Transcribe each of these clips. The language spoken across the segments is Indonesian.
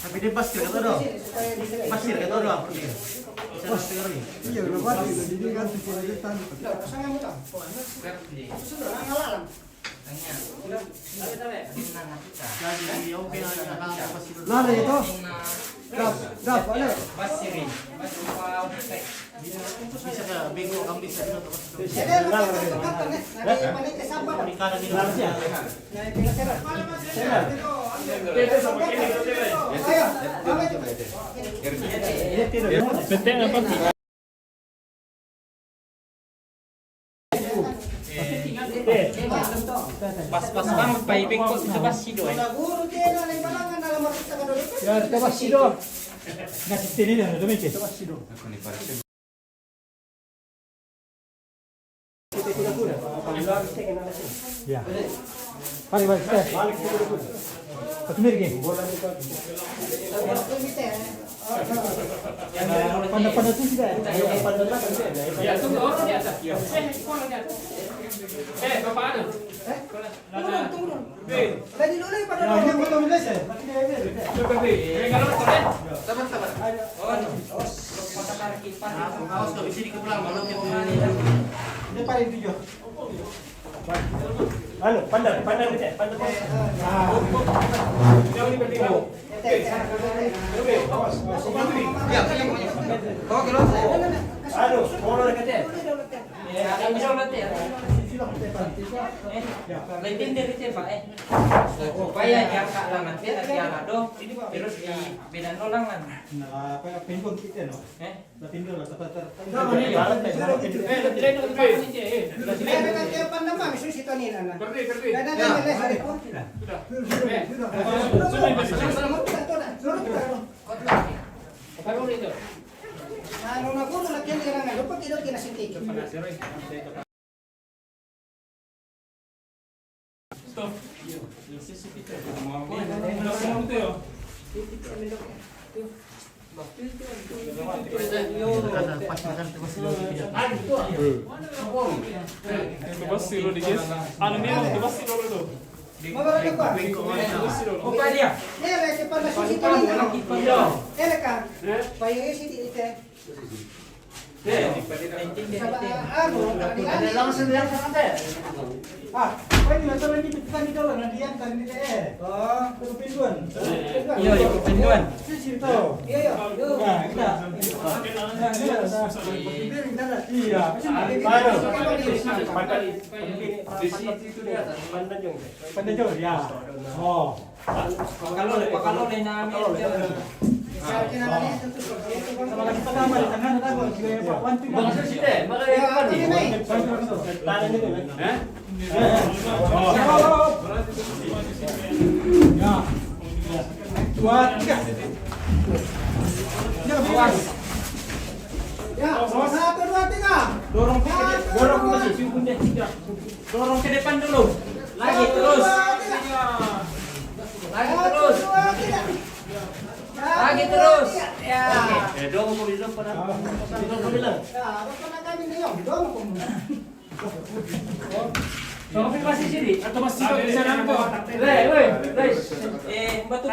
Tapi dia pasir kata dong. Pasir kata dong. Iya, berapa itu dia kan tipe aja tan. Sangat mudah. Nah, itu. Dah, boleh. Basirin. Bisa ke bingo kamu bisa dulu terus. Pas banget Pak Iping kok itu basido ya. Ya, itu basido. Nasi tini dah, demi itu basido. Ya. Balik. Patumir ke? Pandai tu sudah. Ya, tunggu orang di atas. Bapak ada. Tunggu. Tadi dulu pada. Ya, yang belum selesai. Sabar. Awas kau bisa dikebelang malam yang mana. Ini paling tujuh. Anu, pandai. Jauh ni bertinggal. Ya, kau kira? Aduh, orang dekat dia. Ya, bisa nanti ya. Lain dari siapa supaya diangkat langan dia nanti angkat terus di beda nolangan. Nah, apa pinggul kita no? Pinggul lah tepat. Stop. Dorong ke depan dulu. Lagi terus. Lagi terus. Ya. Dong mau bilang pada. Bilang. Ya, apa kami nih? Dong mau. Kau masih sini atau masih di sana apa? Batu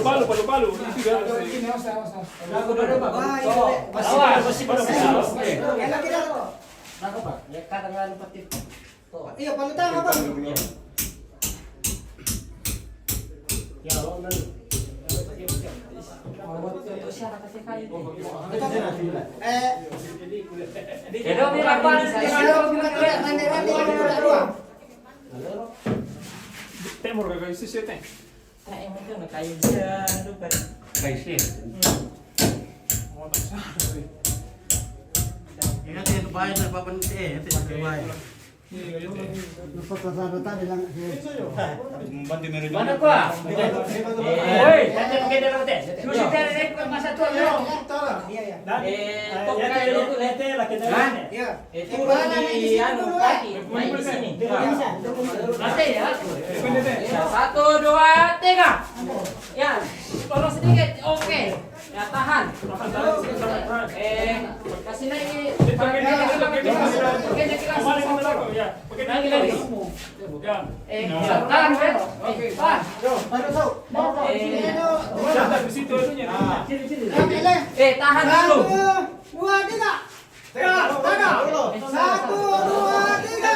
palu. Palu. Itu dia. Aku dah dapat. Masih. Enak tidak? Nak apa? Ya kadang-kadang petit. Iya, palu tang apa? Ya, orang Temur kagak isi sih teh. Kayak dia tu kan. Kayak sih. Ini nanti kebayang lah papan nanti kebayang. Lupa kesana tadi lang. Membantu menuju. Mana kau? Hei, nanti pakai dalam teh. Susi teh masa tua ya. Iya. Tok kayu tu lete lah kita. Iya. Itu di anu kaki. Main di sini. Nanti ya. 1, 2, 3. Ya, tolong sedikit. Oke. Ya tahan. Kasih naik. Pakai Lagi. Tahan, Fer. Oke. Tahan. Tahan dulu. 1, 2, 3. Satu, dua, tiga.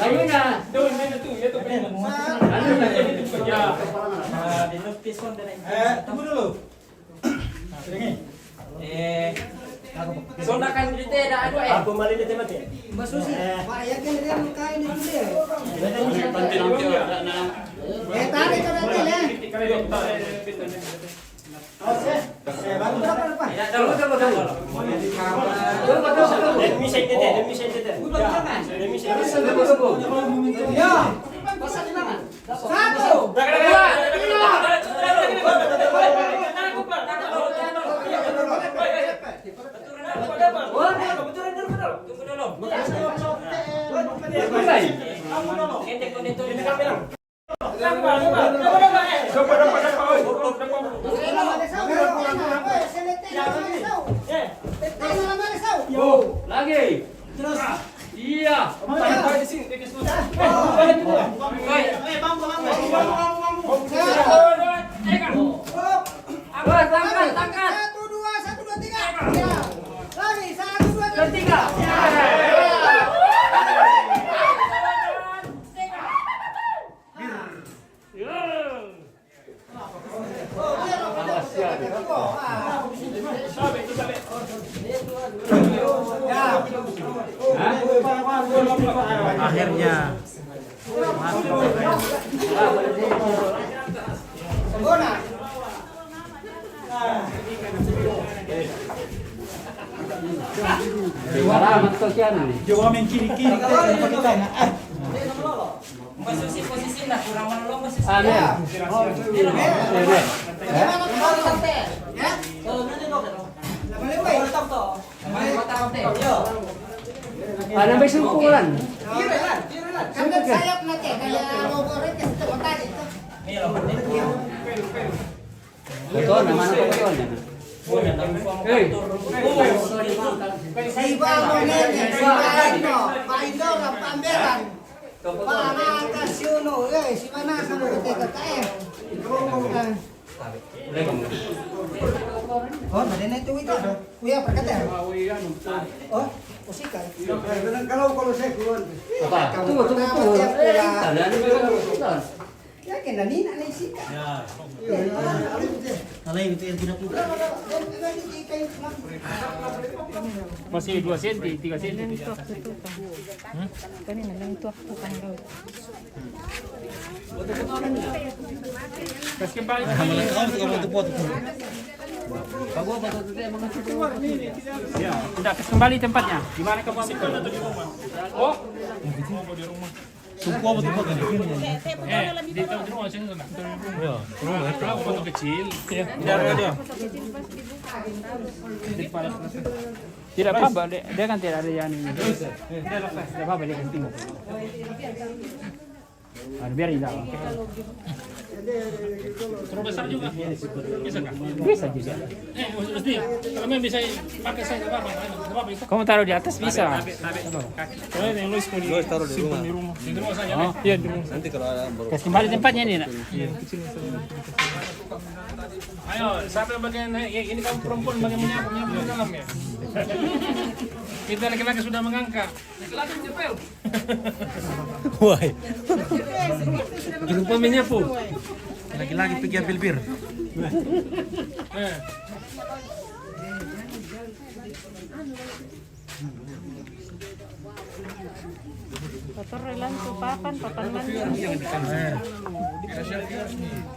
Ayo na. Tunggu dulu. Sondakan dite dah adu Aku mali di tempat ya. Mbak Susi, Pak yakin dia mukain di sini. Tarik ke nanti ya. Demi saya tete. Ya. Satu. Lagi. Terus. Iya. Tangkat. 1, 2, 3. Ya. Lagi 1, 2, 3. Akhirnya. Salamat kau kian ni. Jawa main kiri-kiri kita na. Masuk posisi nak kurang mana masih. Ada besok pukulan. Kan sayap nanti kayak logo itu tadi itu. Betul, nama betul. Si Bangunan, si Paino, Paino ng Pamberan. Para Kasyuno, si mana sama kita kaya. Oh, mana na ito ito? Kuya, perkata. Oh, musika. Kalau saya kulon. Apa? Tunggu. Kalian Ya, kena ni nak sika. Ya. Kalau itu yang tidak buka. Masih 2 cm, 3 cm. Kanina lang ito ako kang daw. Terus kembali. Ya, tidak kembali tempatnya. Di mana kamu ambil atau di rumah? Oh, di rumah. Suku apa tuh Pak? Di rumah sini enggak? Ya, rumah itu. Aku foto kecil. Ya. Tidak apa-apa, dia kan tidak ada yang ini. Tidak apa-apa dia kasih. Biar tidak. Terlalu besar juga. Bisa nggak? Bisa juga. Mesti kalau memang bisa pakai saya nggak apa-apa. Kamu taruh di atas bisa. Kalau yang Luis mau taruh di rumah. Di rumah saja. Oh, iya di rumah. Nanti kalau ada baru. Kasih kembali tempatnya ini nak. Iya. Ayo, siapa bagian ini kamu perempuan bagian menyapu di dalam ya. Kita laki-laki sudah mengangkat. Laki-laki menjepel. Wah. Perempuan menyapu. Lagi-lagi pergi ambil bir. Kotor lang to papan man.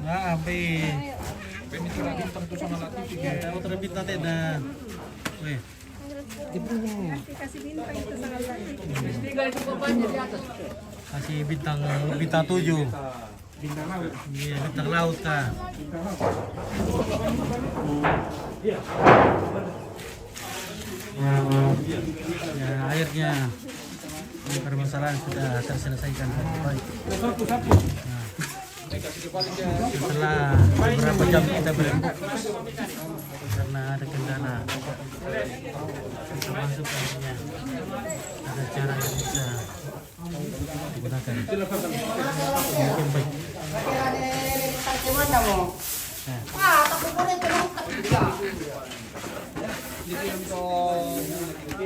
Nah, sampai terbit nanti dah. Weh. Kasih bintang itu sangat lagi. Kasih bintang 7. Bintang laut. Iya, bintang laut kah. Ya, akhirnya ini permasalahan sudah terselesaikan dengan baik. Setelah beberapa jam kita berembuk, karena ada kendala kita masuk akhirnya ada cara yang bisa digunakan. Mungkin baik.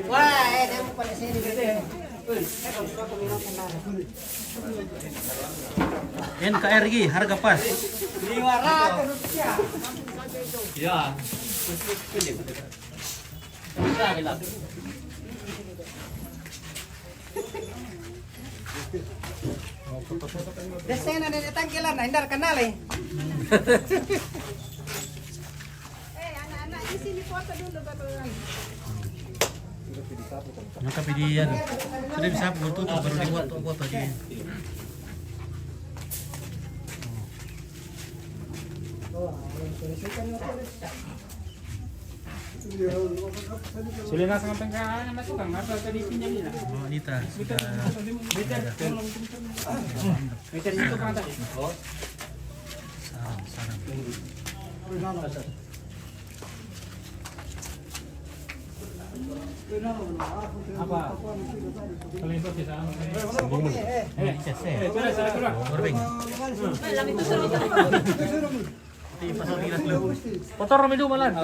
Wah, dia mau pada sini gitu. NKRI harga pas. 500 rupiah. Ya. Desena dari tangkilan, hindar kenal eh. anak-anak di sini foto dulu baru. Maka pilihan sudah bisa tutup baru dibuat foto aja. Sudah nasa ng pengkaan na tukang apa tadi pinjam nila. Oh, Anita sudah Meter itu kan tadi. sarang. Apa? Kalau itu bisa. Berbeng. Kotor kami dulu malan.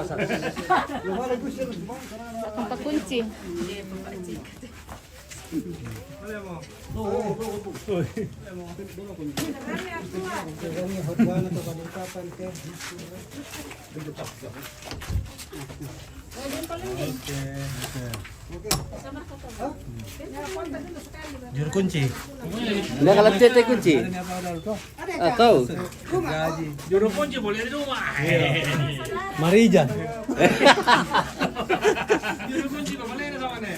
Tempat kunci. Juru kunci. Udah kalau tete kunci. Tahu. Juru kunci boleh di rumah. Marija. Juru kunci kok boleh na sama nih.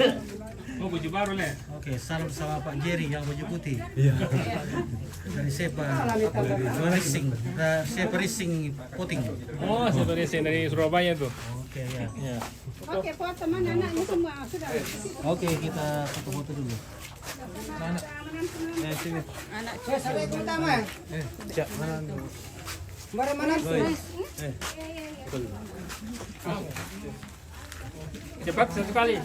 Oh, baju baru le. Oke, salam sama Pak Jerry yang baju putih. Iya. Dari Sepa Racing. Sepa Racing Puting. Oh, sebenarnya dari Surabaya tuh. Oke ya. Ya. Oke, foto mana anaknya semua sudah. Oke, kita foto-foto dulu. Sini. Saya pertama. Mana? Cepat satu kali.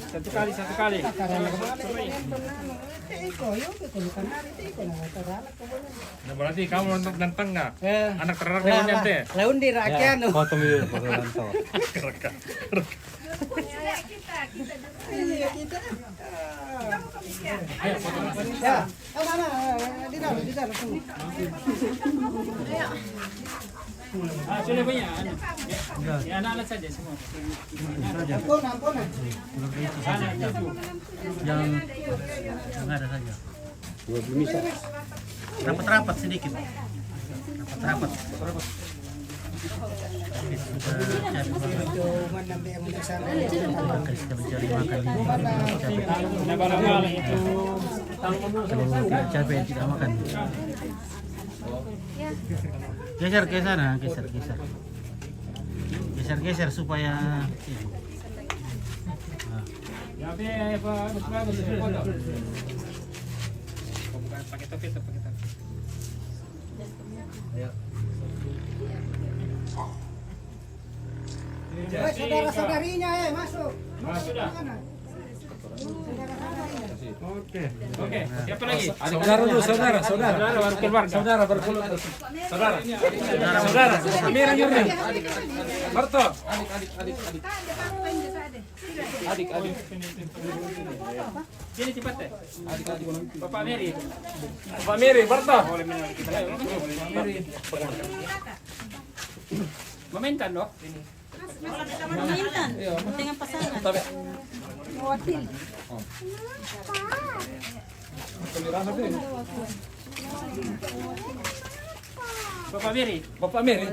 Nah, berarti kamu nonton nantang nggak? Anak terakhir yang nyampe. Laun di rakyat no. Foto dulu, foto nonton. Ayo, foto. Ya. Mana? Di dalam semua. Ah, sudah punya. Ya, anak-anak saja semua. Ampun. Itu saja. Yang ada saja. Rapat-rapat sedikit. Rapat. Cuman nanti yang untuk sana. Kita mencari makan ini. Nah, barangkali itu Kalau tidak capek tidak makan. Geser ke sana, geser supaya ya, bagus foto. Bukan pakai topi. Saudara-saudarinya masuk. Sudah. Oke, siapa lagi? Saudara. Saudara baru keluar. Saudara berkeluar. Saudara. Amir Yurni. Marto. Adik. Sini cepat deh. Bapak Mary. Bapak Mary, Marto. Mary. Meminta dok. Memintan. Dengan pasangan. Wakil. Bapak Mary.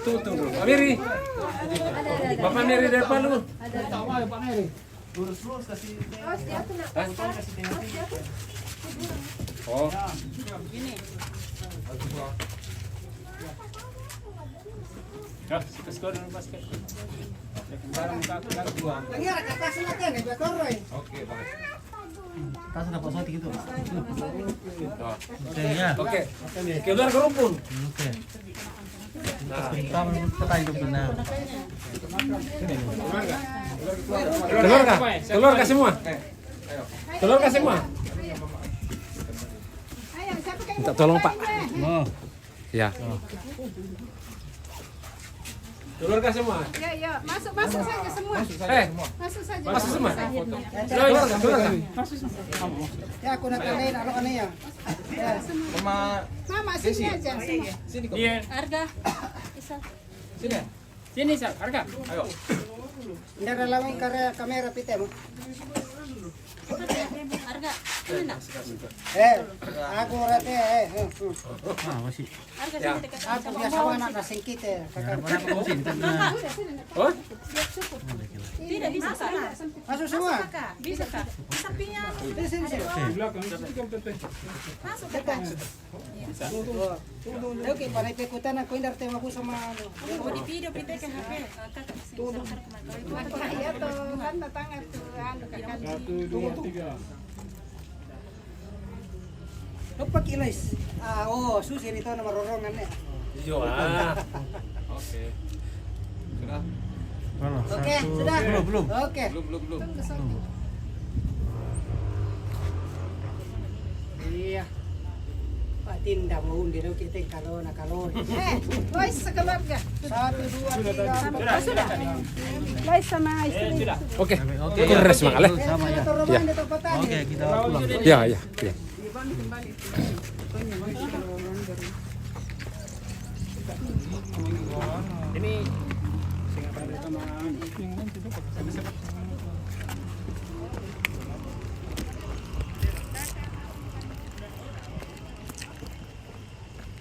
Tuh. Pak Mary. Bapak Mary dari Palu. Pak Mary. Lurus kasih. Oh. Ya, sekolah dulu basket. Barang kita dua. Lagi ada kertas lagi nih, Pak Roy. tas dapat soti gitu. Oke ya. Oke. Keluar ke rumpun. Oke. Telur kah? Telur kah semua? Telur kah semua? Minta tolong Pak. Ya. Telur kah semua? Ya, masuk saja semua. Masuk saja. Masuk semua. Ya, Telur kah? ya aku nak kalian anak aneh ya. Ya. Mama sini aja semua. Iya. Harga. Isa. Sini Sal, harga. Ayo. Tidak ada lagi kamera pita mo. Harga. Ini nak. Aku rate Harga sini dekat. Aku biasa anak nasingkit Oh? Tidak bisa sana. Masuk semua. Bisa Kak. Sampingnya. Di sini. Masuk dekat. Oke, panai pekutan aku indar tema aku sama Oh, di video pindah ke HP. Kakak sini. Iya tuh, kan datang itu anu kakak. 1, 2, 3. Lupa kilois. Oh, susi itu nama rorongan ya. Iya. Oke. Sudah. Oke, sudah. Belum. Oke. Belum. Iya. Pak Tinda mau undir kita kalau nak kalau. Lois sekeluarga. 1, 2, 3. Sudah. Lois sama istri. Oke. Kores makale. Oke, kita pulang. Ya. Ini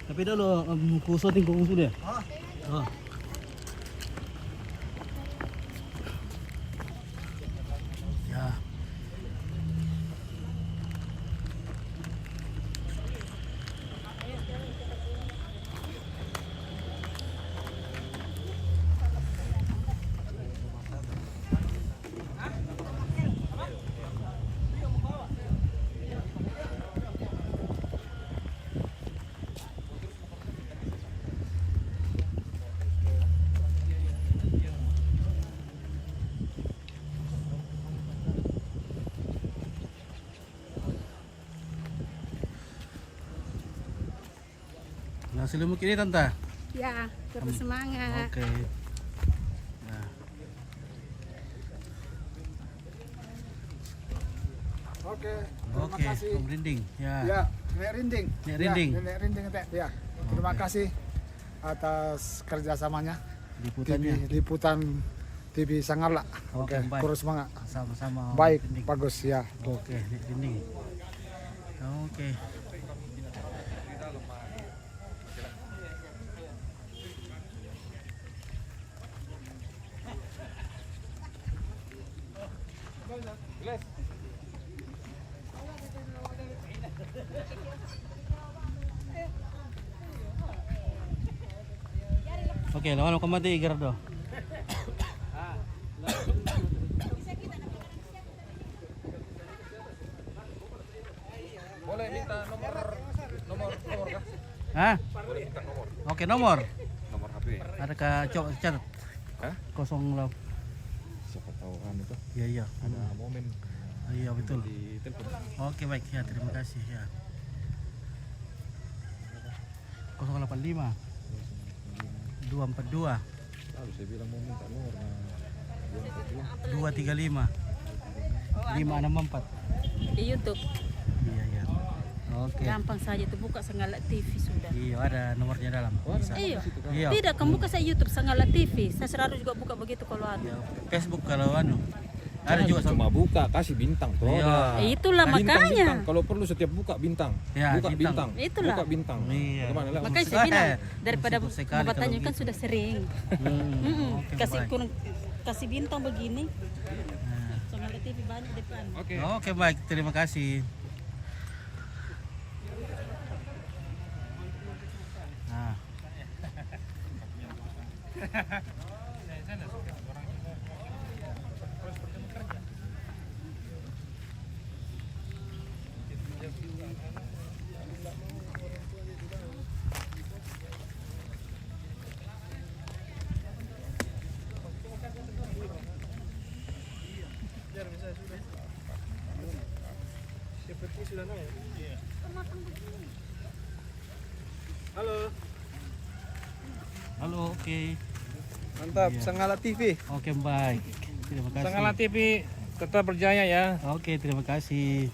Tapi dah lo kuso tingkong sudah. Oh. Ya. Nasi lemuk ini tante. Ya, terus semangat. Oke. Nah. Oke. Oke, Om Rinding. Ya. Ya, Nek Rinding. Nek Rinding. Ya, Nek Rinding Teh. Ya. Terima kasih atas kerjasamanya. Liputan TV Sangarla. Oke, baik. Kurus semangat. Sama-sama. Om Baik, Rinding. bagus ya. Oke, Nek Rinding. Oke. Oke, lawan ko mati Gerardo. Boleh minta nomor kah? Hah? Boleh minta nomor. Oke, nomor. Nomor HP. Ada ke coba catat. Hah? 08. Siapa tahu kan itu Iya. ada momen Iya betul. di telepon. Oke, baik ya, terima kasih ya. 085 242 Lalu saya bilang mau minta nomor. Nah, 235 564. Di YouTube. Iya. Oke. Gampang saja tuh buka Sanggala TV sudah. Iya, ada nomornya dalam. Bisa. Iya. Iya. Tidak, kamu buka saya YouTube Sanggala TV. Saya selalu juga buka begitu kalau ada. Ya, Facebook kalau anu. Ada juga cuma buka kasih bintang tuh. Iya. Itulah Bintang. makanya. Kalau perlu setiap buka bintang. Ya, buka bintang. Itulah. Buka bintang. Iya. Bagaimana lah? Makanya saya bilang daripada Bersyukur sekali membuat tanya kalau kan gitu. sudah sering. Oke, Kasih baik. kurang kasih bintang begini. Nah. Sanggala TV banyak depan. Oke, baik, terima kasih. Nah. Halo, oke. Mantap, Iya. Sangala TV. Oke, baik. Terima kasih. Sangala TV tetap berjaya ya. Oke, terima kasih.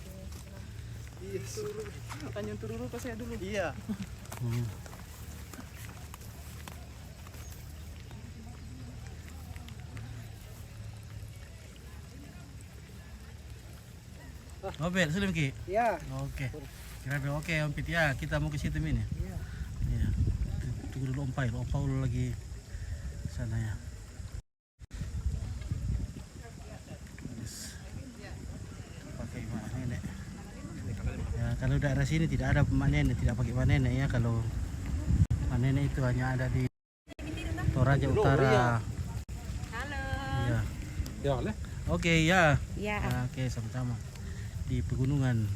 Tanya turun ke saya dulu. Iya. Hmm. Oh, Bet, sudah Ki? Ya. Oke. Kira-kira oke, Om Pit ya. Kita mau ke situ ini. Iya. Tunggu dulu Om Paul lagi sana ya. Yes. Pakai mak nenek. Ya, kalau daerah sini tidak ada mak nenek, tidak pakai mak nenek ya. Kalau mak nenek itu hanya ada di Toraja Utara. Halo. Iya. Ya, oleh. Oke ya. Ya. Ya, oke sama-sama. Di pegunungan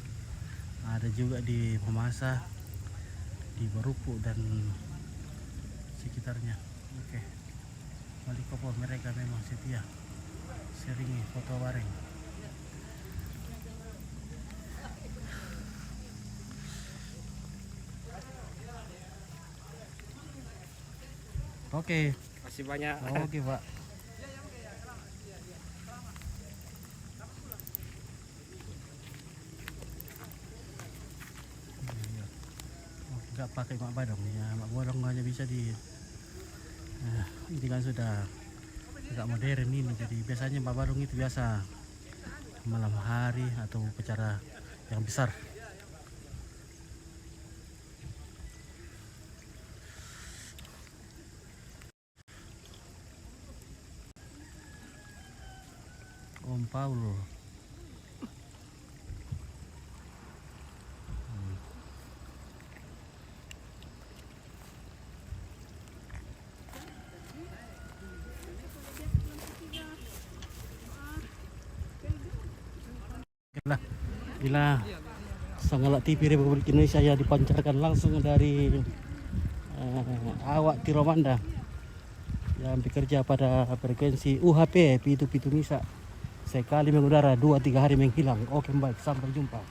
ada juga di Mamasa, di Barupu dan sekitarnya. Oke. Balikpapan mereka memang setia seringi foto bareng. Oke. Masih banyak. Oke, Pak. Enggak pakai mak badong ya, mak badong hanya bisa di ini kan sudah agak modern ini, jadi biasanya mak badong itu biasa malam hari atau upacara yang besar. Om Paul. Bila Sangala TV Republik Indonesia ya dipancarkan langsung dari awak Tiromanda yang bekerja pada frekuensi UHP Pitu Misa, sekali mengudara 2-3 hari menghilang. Oke, baik, sampai jumpa.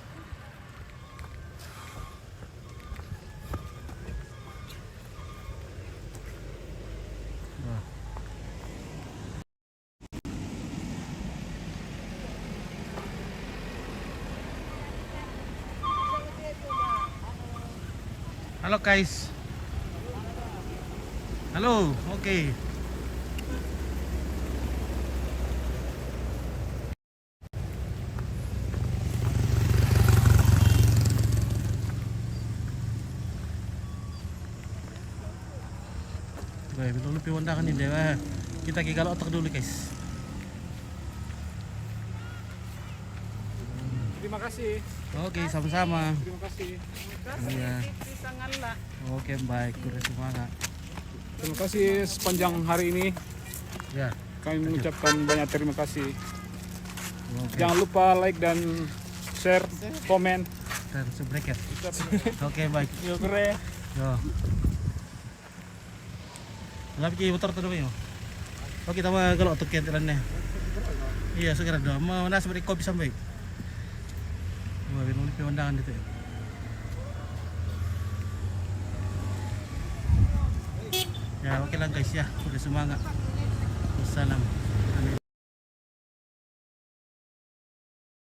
Halo guys. Halo, oke. Baik, belum lebih undangan ini dewa. Kita gigal otak dulu guys. Terima kasih. Oke, sama-sama. Terima kasih. Iya. Oke, baik, kurang semangat. Terima kasih sepanjang hari ini. Ya. Kami mengucapkan banyak terima kasih. Oke. Jangan lupa like dan share, komen. Dan subscribe. Oke, baik. Yo keren. Yo. Ngapain ki motor tuh dulu. Oh, kita mah kalau untuk kiantilannya. Iya, segera dong. Mau nasi beri kopi sampai. Wah, bingung di undangan itu. Ya, oke lah guys ya. Udah semangat. Wassalam.